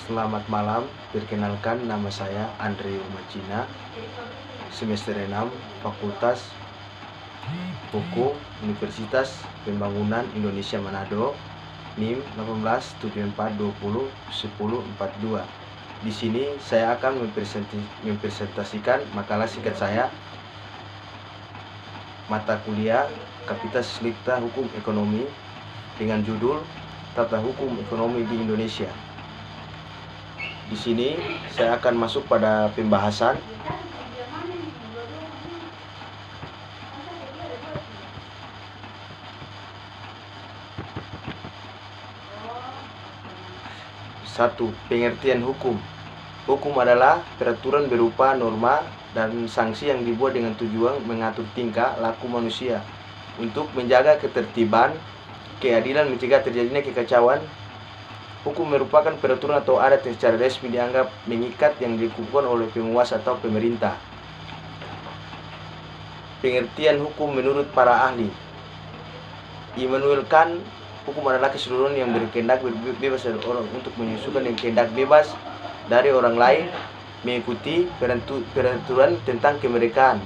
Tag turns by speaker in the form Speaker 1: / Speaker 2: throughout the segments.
Speaker 1: Selamat malam, perkenalkan nama saya Andre Umacina, semester 6, Fakultas Hukum Universitas Pembangunan Indonesia Manado, NIM 1874201042. Di sini saya akan mempresentasikan makalah singkat saya, mata kuliah Kapasitas Lita Hukum Ekonomi dengan judul Tata Hukum Ekonomi di Indonesia. Di sini saya akan masuk pada pembahasan. Satu, pengertian hukum. Hukum adalah peraturan berupa norma dan sanksi yang dibuat dengan tujuan mengatur tingkah laku manusia untuk menjaga ketertiban, keadilan, mencegah terjadinya kekacauan. Hukum merupakan peraturan atau adat yang secara resmi dianggap mengikat yang dikukuhkan oleh penguasa atau pemerintah. Pengertian hukum menurut para ahli. Immanuel Kant, hukum adalah keseluruhan yang berkehendak bebas dari orang untuk menyusukan yang kehendak bebas dari orang lain mengikuti peraturan tentang kemerdekaan.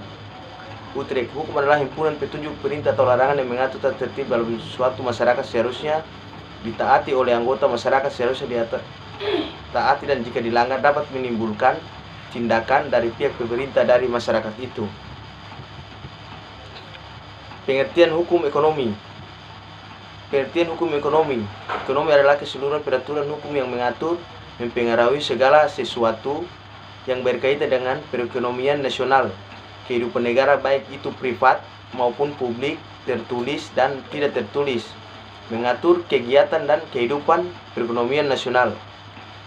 Speaker 1: Utrecht, hukum adalah himpunan petunjuk, perintah atau larangan yang mengatur tata tertib dalam suatu masyarakat seharusnya ditaati oleh anggota masyarakat seharusnya ditaati, dan jika dilanggar dapat menimbulkan tindakan dari pihak pemerintah dari masyarakat itu. Pengertian hukum ekonomi. Pengertian hukum ekonomi. Ekonomi adalah keseluruhan peraturan hukum yang mengatur, mempengaruhi segala sesuatu yang berkaitan dengan perekonomian nasional, kehidupan negara baik itu privat maupun publik, tertulis dan tidak tertulis, mengatur kegiatan dan kehidupan perekonomian nasional.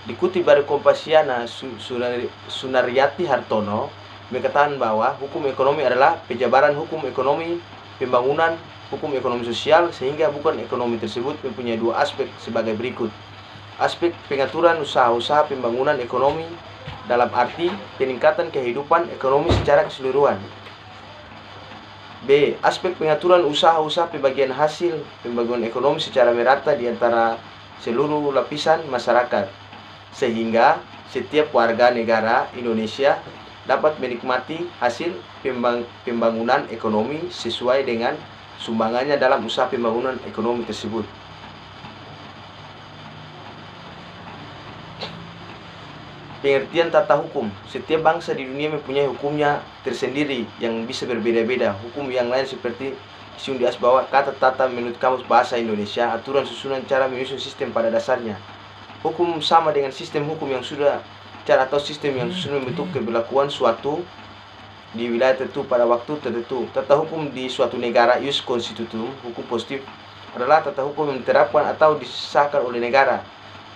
Speaker 1: Dikutip dari Kompasiana, Sunaryati Hartono mengatakan bahwa hukum ekonomi adalah penjabaran hukum ekonomi pembangunan, hukum ekonomi sosial, sehingga bukan ekonomi tersebut mempunyai dua aspek sebagai berikut. Aspek pengaturan usaha-usaha pembangunan ekonomi dalam arti peningkatan kehidupan ekonomi secara keseluruhan. B. Aspek pengaturan usaha-usaha pembagian hasil pembangunan ekonomi secara merata di antara seluruh lapisan masyarakat, sehingga setiap warga negara Indonesia dapat menikmati hasil pembangunan ekonomi sesuai dengan sumbangannya dalam usaha pembangunan ekonomi tersebut. Pengertian tata hukum. Setiap bangsa di dunia mempunyai hukumnya tersendiri yang bisa berbeda-beda. Hukum yang lain seperti isu di atas bawah kata tata menurut Kamus Bahasa Indonesia, aturan susunan cara menyusun sistem pada dasarnya. Hukum sama dengan sistem hukum yang sudah cara atau sistem yang susun membentuk keberlakuan suatu di wilayah tertentu pada waktu tertentu. Tata hukum di suatu negara, ius constitutum, hukum positif, adalah tata hukum yang diterapkan atau disahkan oleh negara.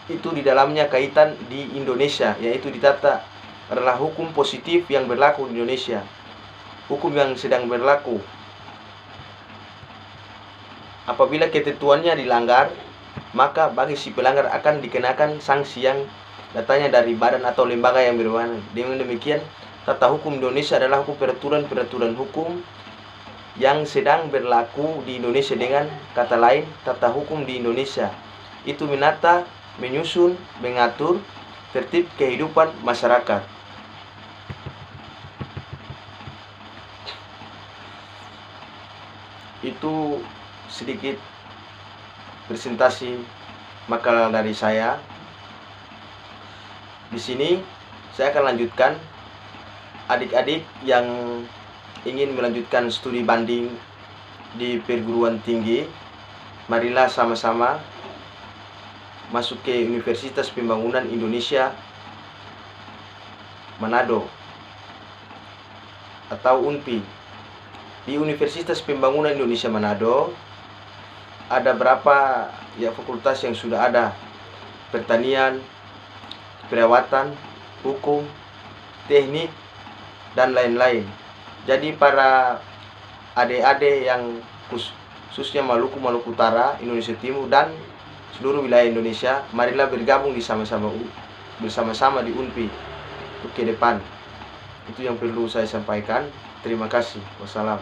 Speaker 1: Itu di dalamnya kaitan di Indonesia, yaitu ditata adalah hukum positif yang berlaku di Indonesia. Hukum yang sedang berlaku apabila ketentuannya dilanggar, maka bagi si pelanggar akan dikenakan sanksi yang datanya dari badan atau lembaga yang berwenang. Dengan demikian, tata hukum Indonesia adalah hukum peraturan hukum yang sedang berlaku di Indonesia. Dengan kata lain, tata hukum di Indonesia itu menata, menyusun, mengatur tertib kehidupan masyarakat. Itu sedikit presentasi makalah dari saya. Di sini saya akan lanjutkan. Adik-adik yang ingin melanjutkan studi banding di perguruan tinggi, marilah sama-sama masuk ke Universitas Pembangunan Indonesia Manado atau UNPI. Di Universitas Pembangunan Indonesia Manado ada berapa fakultas yang sudah ada: pertanian, perawatan, hukum, teknik, dan lain-lain. Jadi para adik-adik yang khususnya Maluku Utara, Indonesia Timur, dan seluruh wilayah Indonesia, marilah bergabung bersama-sama di UNPI untuk ke depan. Itu yang perlu saya sampaikan. Terima kasih. Wassalam.